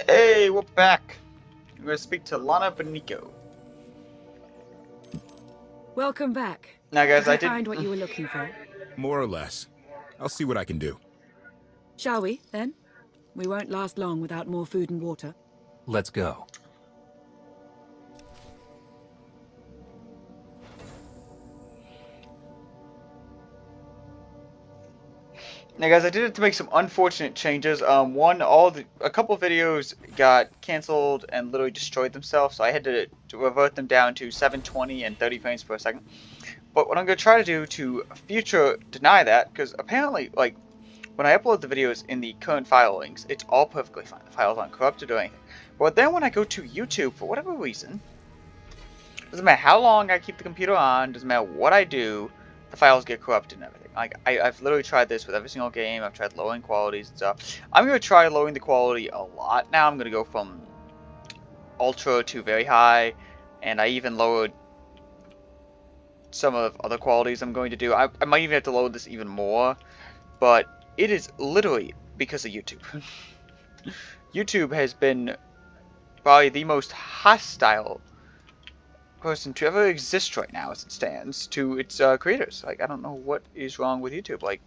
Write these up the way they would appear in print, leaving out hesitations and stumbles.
Hey, we're back. I'm going to speak to Lana Benico. Welcome back. Now, guys, Did you I did. find what you were looking for? More or less. I'll see what I can do. Shall we, then? We won't last long without more food and water. Let's go. Now, guys, I did it to make some unfortunate changes. One, a couple videos got canceled and literally destroyed themselves, so I had to revert them down to 720 and 30 frames per second. But what I'm going to try to do to future deny that, because apparently, like, when I upload the videos in the current file links, it's all perfectly fine. The files aren't corrupted or anything. But then when I go to YouTube, for whatever reason, doesn't matter how long I keep the computer on, doesn't matter what I do, the files get corrupted and everything. Like, I've literally tried this with every single game. I've tried lowering qualities and stuff. I'm going to try lowering the quality a lot now. I'm going to go from ultra to very high, and I even lowered some of other qualities I'm going to do. I might even have to lower this even more, but it is literally because of YouTube. YouTube has been probably the most hostile person to ever exist right now as it stands to its creators. Like, I don't know what is wrong with YouTube. Like,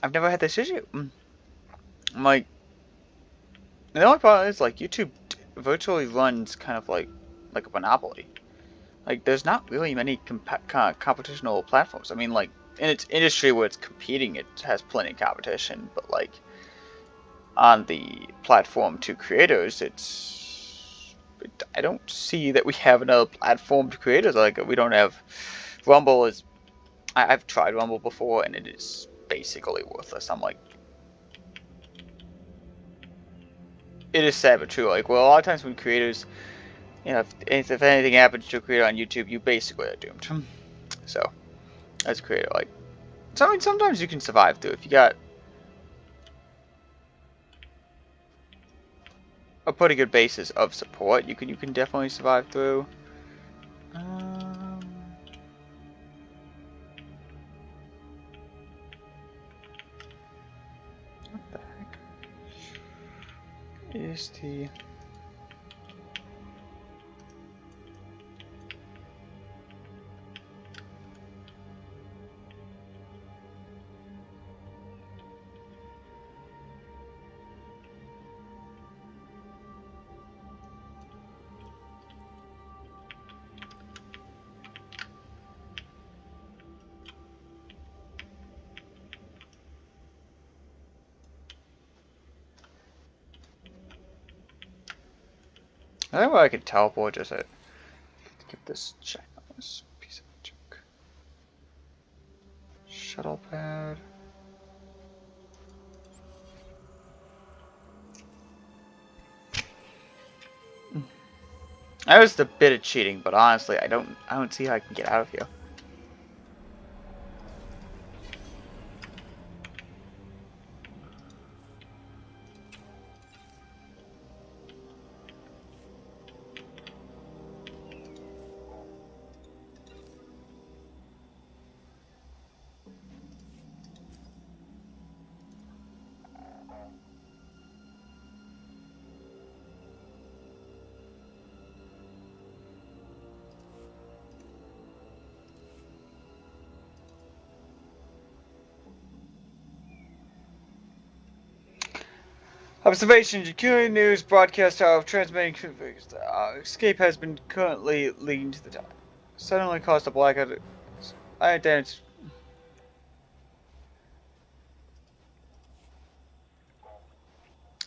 I've never had this issue. I'm like, the only problem is, like, YouTube virtually runs kind of like a monopoly. Like, there's not really many competitional platforms. I mean, like, in its industry where it's competing, it has plenty of competition, but, like, on the platform to creators, I don't see that we have another platform to creators. Like, we don't have Rumble. I've tried Rumble before, and it is basically worthless. I'm like, it is sad but true. Like, well, a lot of times when creators, you know, if anything happens to a creator on YouTube, you basically are doomed. So, as a creator, like, so I mean, sometimes you can survive through if you got a pretty good basis of support. You can definitely survive through. What the heck is the? I think I could teleport just at get this check on this piece of junk. Shuttle pad. That was a bit of cheating, but honestly, I don't see how I can get out of here. Observation: Security news broadcast hour of transmitting escape has been currently leading to the top. Suddenly caused a blackout. I damage.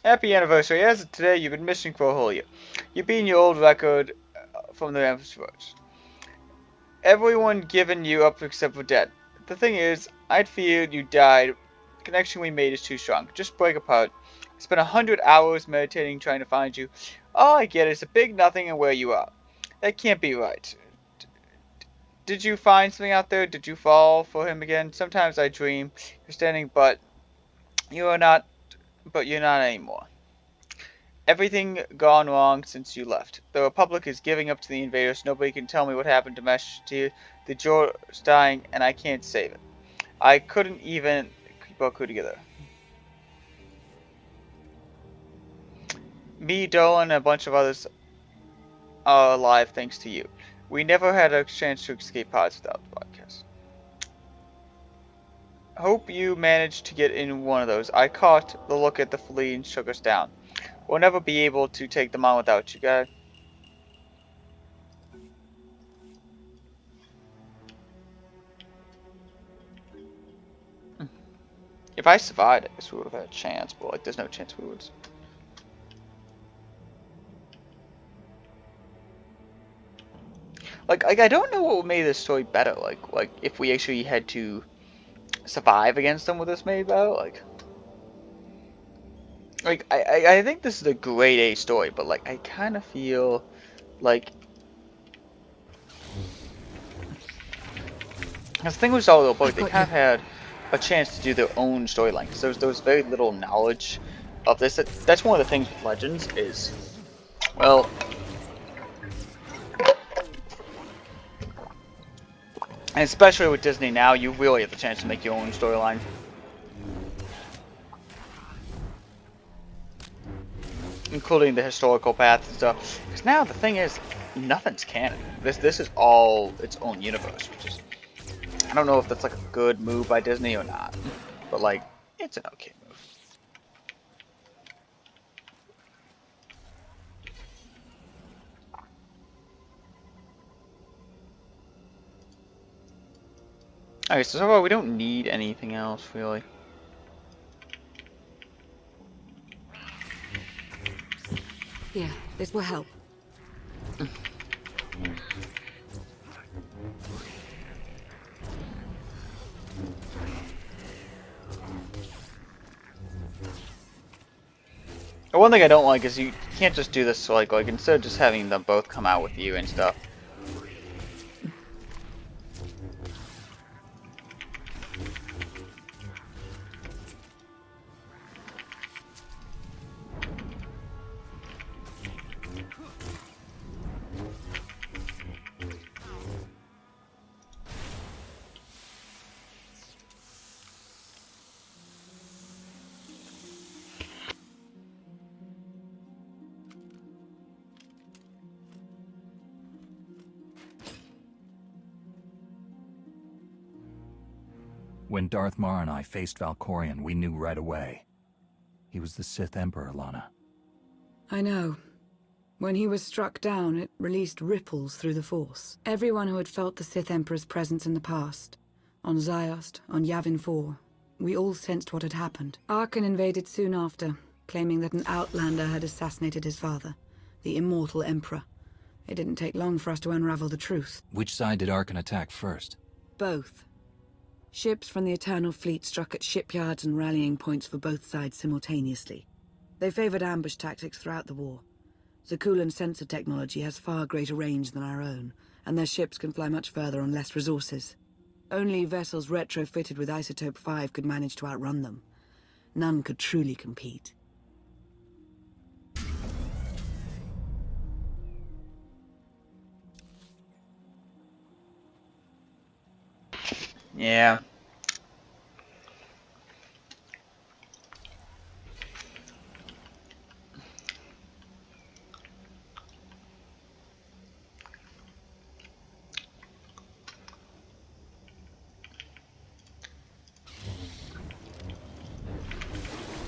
Happy anniversary. As of today, you've been missing for a whole year. You're beating your old record from the episodes. Everyone given you up except for dead. The thing is, I'd feared you died. The connection we made is too strong. Just break apart. I spent 100 hours meditating trying to find you. All I get is a big nothing and where you are. That can't be right. Did you find something out there? Did you fall for him again? Sometimes I dream you're standing, but you're not anymore. Everything gone wrong since you left. The Republic is giving up to the invaders. Nobody can tell me what happened to Mesh to you. The Jor's dying, and I can't save it. I couldn't even keep our crew together. Me, Dolan, and a bunch of others are alive thanks to you. We never had a chance to escape pods without the podcast. Hope you managed to get in one of those. I caught the look at the flea and shook us down. We'll never be able to take them on without you guys. If I survived, I guess we would have had a chance, but like, there's no chance we would. Like I don't know what made this story better. Like if we actually had to survive against them, would this made better? Like I think this is a grade A story, but like I kind of feel like the thing with Solo Book, they kind of had a chance to do their own storyline because there was very little knowledge of this. That's one of the things with Legends is, well, and especially with Disney now, you really have the chance to make your own storyline. Including the historical path and stuff. Because now the thing is, nothing's canon. This is all its own universe, which is, I don't know if that's like a good move by Disney or not, but like, it's an okay move. Okay, so far we don't need anything else really. Here, this will help. One thing I don't like is you can't just do this like instead of just having them both come out with you and stuff. When Darth Mar and I faced Valkorion, we knew right away. He was the Sith Emperor, Lana. I know. When he was struck down, it released ripples through the Force. Everyone who had felt the Sith Emperor's presence in the past, on Ziost, on Yavin 4, we all sensed what had happened. Arkan invaded soon after, claiming that an outlander had assassinated his father, the immortal Emperor. It didn't take long for us to unravel the truth. Which side did Arkan attack first? Both. Ships from the Eternal Fleet struck at shipyards and rallying points for both sides simultaneously. They favored ambush tactics throughout the war. Zakulan's sensor technology has far greater range than our own, and their ships can fly much further on less resources. Only vessels retrofitted with Isotope 5 could manage to outrun them. None could truly compete. Yeah.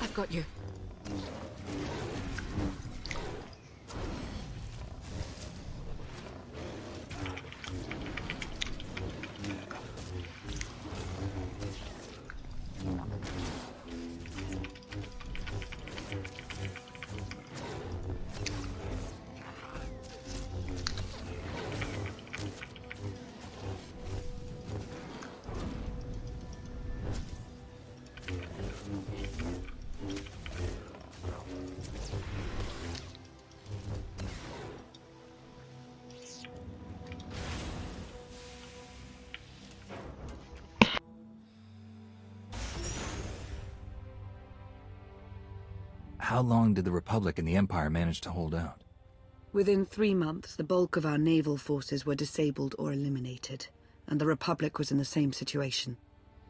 I've got you. How long did the Republic and the Empire manage to hold out? Within 3 months, the bulk of our naval forces were disabled or eliminated, and the Republic was in the same situation.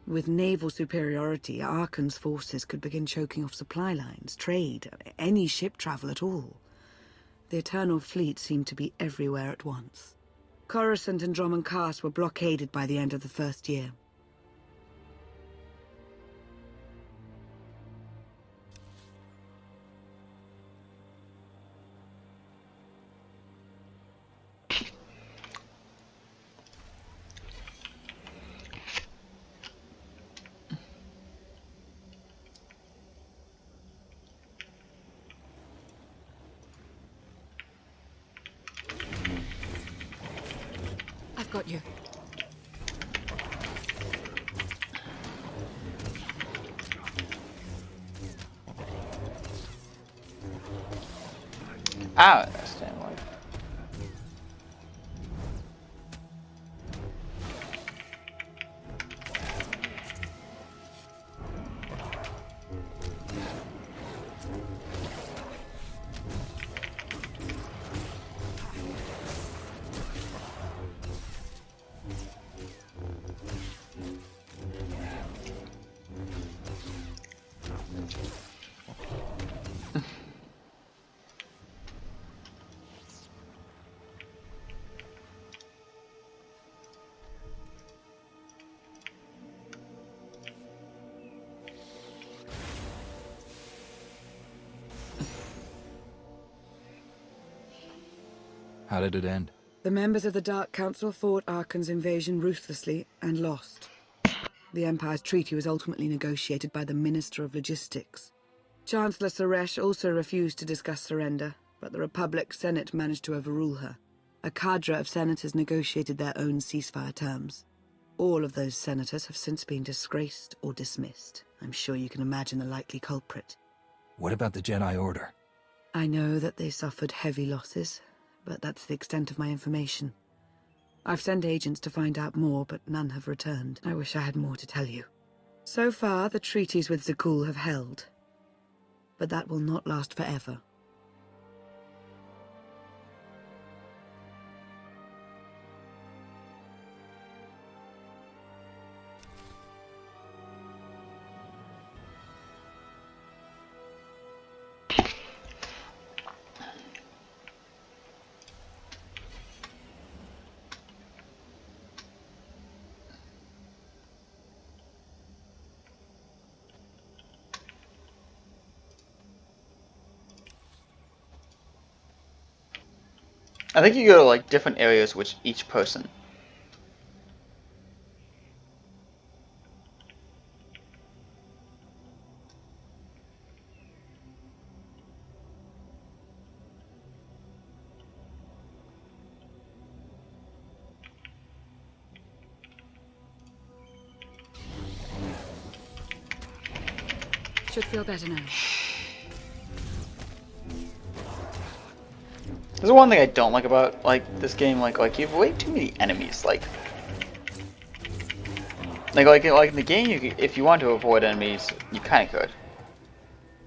With naval superiority, Arkan's forces could begin choking off supply lines, trade, any ship travel at all. The Eternal Fleet seemed to be everywhere at once. Coruscant and Drummond Cast were blockaded by the end of the first year. I've got you. I don't understand why. How did it end? The members of the Dark Council fought Arkan's invasion ruthlessly and lost. The Empire's treaty was ultimately negotiated by the Minister of Logistics. Chancellor Suresh also refused to discuss surrender, but the Republic Senate managed to overrule her. A cadre of senators negotiated their own ceasefire terms. All of those senators have since been disgraced or dismissed. I'm sure you can imagine the likely culprit. What about the Jedi Order? I know that they suffered heavy losses, but that's the extent of my information. I've sent agents to find out more, but none have returned. I wish I had more to tell you. So far, the treaties with Zakul have held, but that will not last forever. I think you go to like different areas with each person. Should feel better now. There's one thing I don't like about like this game, like you have way too many enemies. Like in the game, if you want to avoid enemies, you kind of could.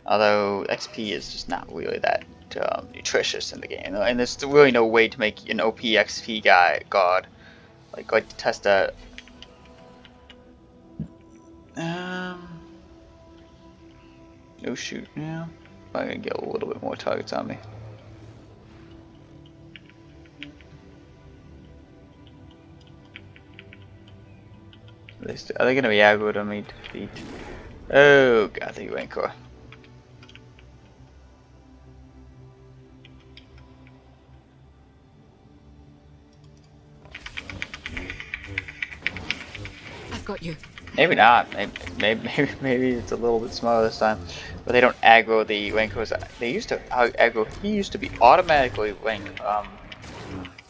Although XP is just not really that nutritious in the game, and there's really no way to make an OP XP god. Like to test that. No shoot now. I'm gonna get a little bit more targets on me. Are they gonna be aggroed on me to defeat? Oh god, the Rancor. I've got you. Maybe not. Maybe it's a little bit smaller this time. But they don't aggro the Rancors. They used to aggro. He used to be automatically ranked.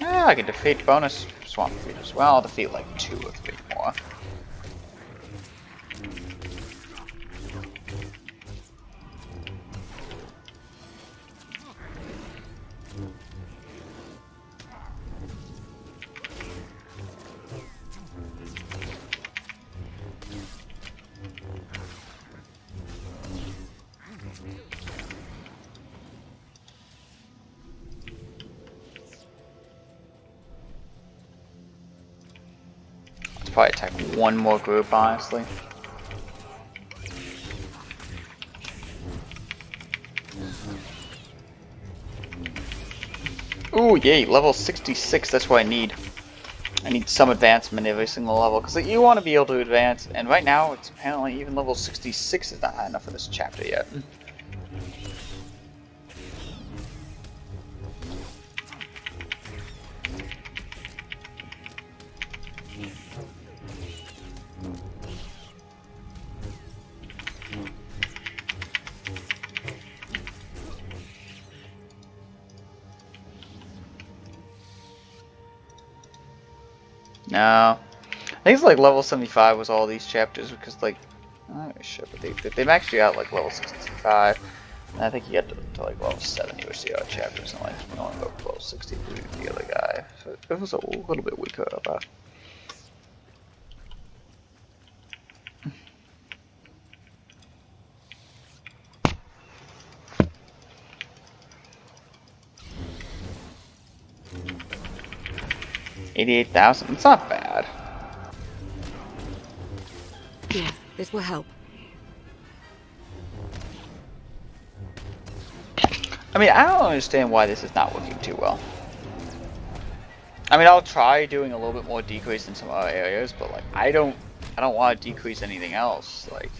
I can defeat bonus swamp feeders. Well, I'll defeat like 2 or 3 more. probably attack one more group, honestly. Ooh, yay, level 66, that's what I need. I need some advancement every single level, because you want to be able to advance, and right now, it's apparently even level 66 is not high enough for this chapter yet. No. I think it's like level 75 was all these chapters because like, oh shit, but they maxed you out like level 65. And I think you get to like level 70 or so odd chapters and like you only go to level 60 to the other guy. So it was a little bit weaker about. $88,000. It's not bad. Yeah, this will help. I mean, I don't understand why this is not working too well. I mean, I'll try doing a little bit more decrease in some other areas, but like, I don't want to decrease anything else. Like,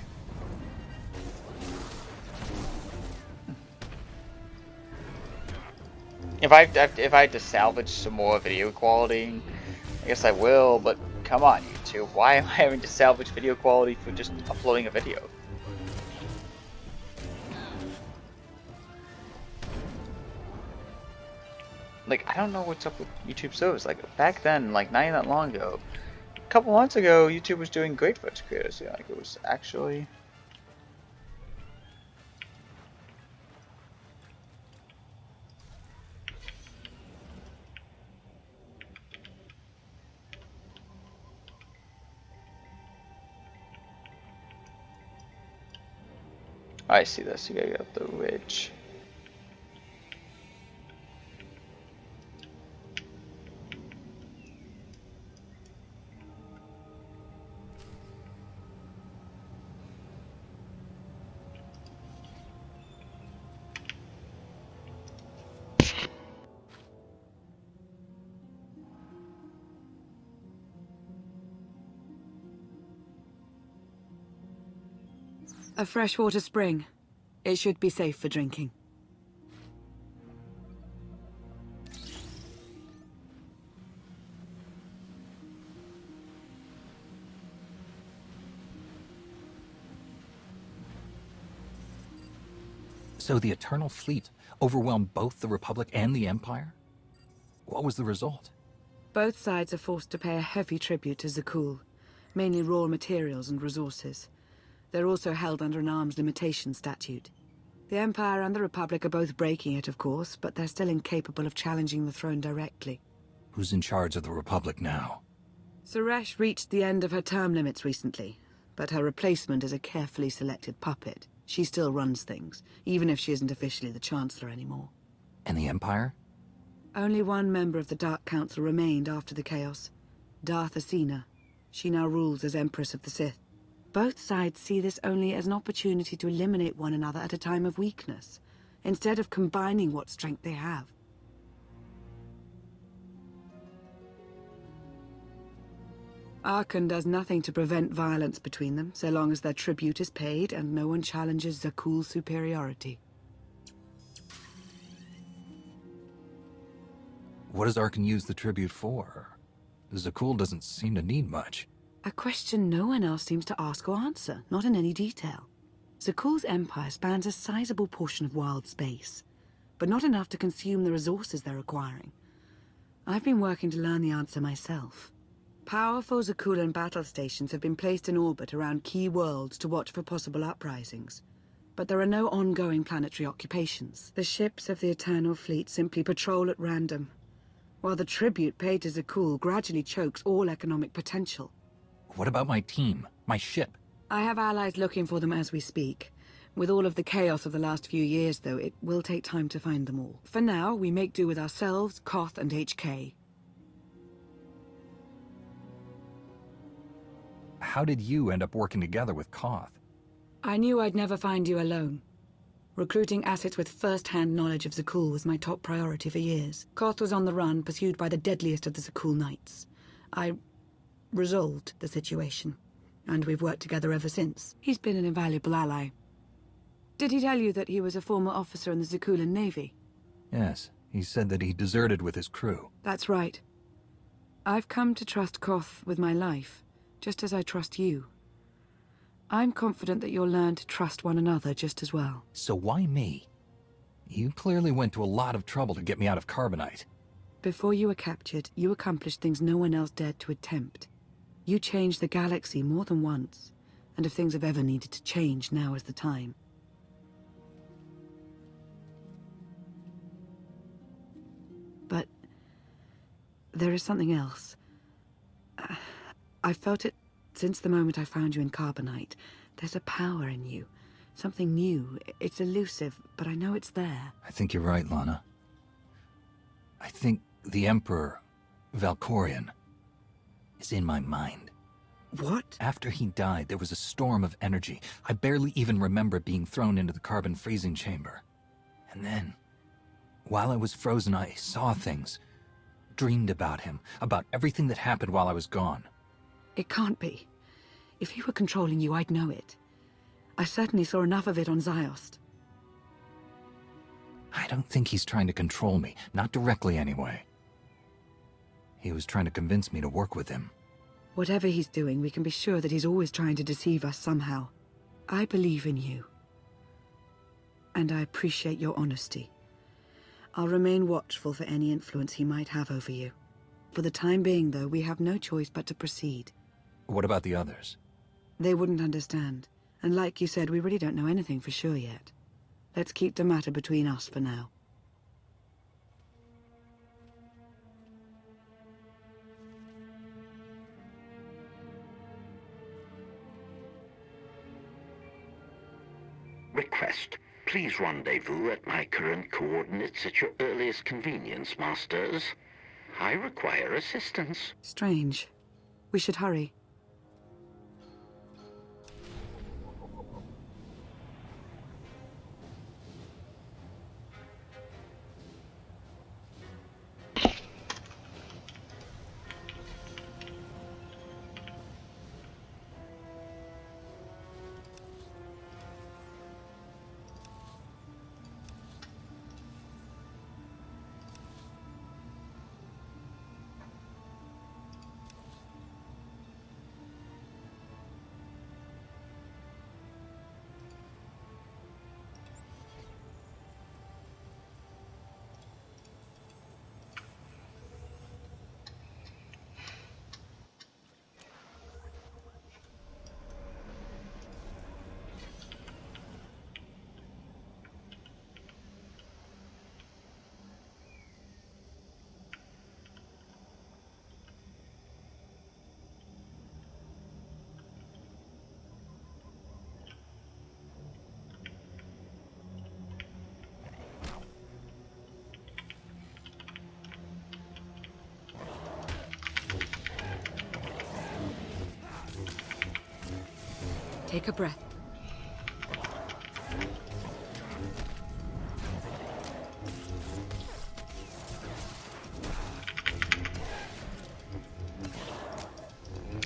if I had to salvage some more video quality, I guess I will. But come on, YouTube, why am I having to salvage video quality for just uploading a video? Like, I don't know what's up with YouTube servers. Like, back then, like, not even that long ago, a couple months ago, YouTube was doing great for its creators. Yeah, like, it was actually... I see this. You gotta get up the ridge. A freshwater spring. It should be safe for drinking. So the Eternal Fleet overwhelmed both the Republic and the Empire? What was the result? Both sides are forced to pay a heavy tribute to Zakul, mainly raw materials and resources. They're also held under an arms limitation statute. The Empire and the Republic are both breaking it, of course, but they're still incapable of challenging the throne directly. Who's in charge of the Republic now? Suresh reached the end of her term limits recently, but her replacement is a carefully selected puppet. She still runs things, even if she isn't officially the Chancellor anymore. And the Empire? Only one member of the Dark Council remained after the chaos. Darth Asina. She now rules as Empress of the Sith. Both sides see this only as an opportunity to eliminate one another at a time of weakness, instead of combining what strength they have. Arkan does nothing to prevent violence between them, so long as their tribute is paid and no one challenges Zakul's superiority. What does Arkan use the tribute for? Zakul doesn't seem to need much. A question no one else seems to ask or answer, not in any detail. Zakul's empire spans a sizable portion of wild space, but not enough to consume the resources they're acquiring. I've been working to learn the answer myself. Powerful Zakulan battle stations have been placed in orbit around key worlds to watch for possible uprisings, but there are no ongoing planetary occupations. The ships of the Eternal Fleet simply patrol at random, while the tribute paid to Zakul gradually chokes all economic potential. What about my team? My ship? I have allies looking for them as we speak. With all of the chaos of the last few years, though, it will take time to find them all. For now, we make do with ourselves, Koth, and HK. how did you end up working together with Koth? I knew I'd never find you alone. Recruiting assets with first-hand knowledge of Zakul was my top priority for years. Koth was on the run, pursued by the deadliest of the Zakul Knights. I resolved the situation, and we've worked together ever since. He's been an invaluable ally. Did he tell you that he was a former officer in the Zakulan Navy? Yes, he said that he deserted with his crew. That's right. I've come to trust Koth with my life, just as I trust you. I'm confident that you'll learn to trust one another just as well. So why me? You clearly went to a lot of trouble to get me out of Carbonite. Before you were captured, you accomplished things no one else dared to attempt. You changed the galaxy more than once, and if things have ever needed to change, now is the time. But there is something else. I've felt it since the moment I found you in Carbonite. There's a power in you. Something new. It's elusive, but I know it's there. I think you're right, Lana. I think the Emperor, Valkorion, is in my mind. What? After he died, there was a storm of energy. I barely even remember being thrown into the carbon freezing chamber. And then, while I was frozen, I saw things. Dreamed about him, about everything that happened while I was gone. It can't be. If he were controlling you, I'd know it. I certainly saw enough of it on Ziost. I don't think he's trying to control me, not directly anyway. He was trying to convince me to work with him. Whatever he's doing, we can be sure that he's always trying to deceive us somehow. I believe in you. And I appreciate your honesty. I'll remain watchful for any influence he might have over you. For the time being, though, we have no choice but to proceed. What about the others? They wouldn't understand. And like you said, we really don't know anything for sure yet. Let's keep the matter between us for now. Request. Please rendezvous at my current coordinates at your earliest convenience, Masters. I require assistance. Strange. We should hurry. Take a breath.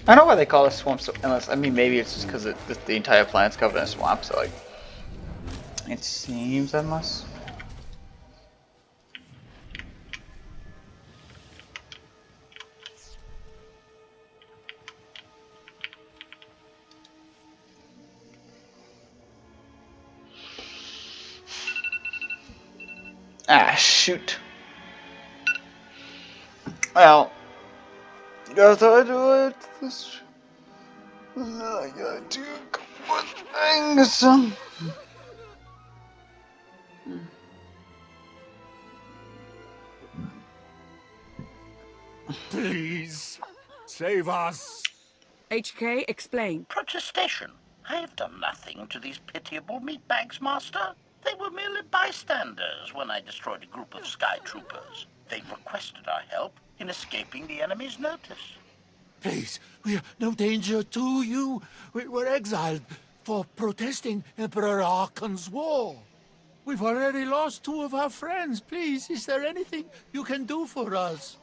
I don't know why they call this swamp so unless I mean maybe it's just because the entire planet's covered in swamp, so like it seems that must. Ah, shoot. Well, guess I do it. I gotta do a couple of things. Please, save us. HK, explain. Protestation. I have done nothing to these pitiable meatbags, Master. They were merely bystanders when I destroyed a group of sky troopers. They've requested our help in escaping the enemy's notice. Please, we are no danger to you. We were exiled for protesting Emperor Archon's war. We've already lost 2 of our friends. Please, is there anything you can do for us?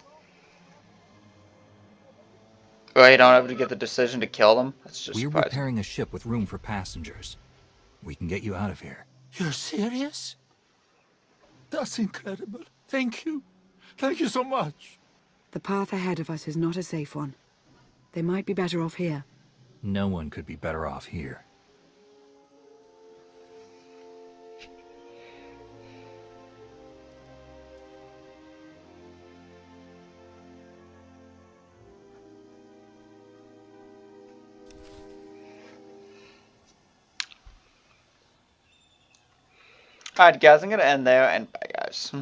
Well, you don't have to get the decision to kill them? That's just We're surprising. repairing a ship with room for passengers. We can get you out of here. You're serious? That's incredible. Thank you. Thank you so much. The path ahead of us is not a safe one. They might be better off here. No one could be better off here. Alright guys, I'm gonna end there, and bye guys.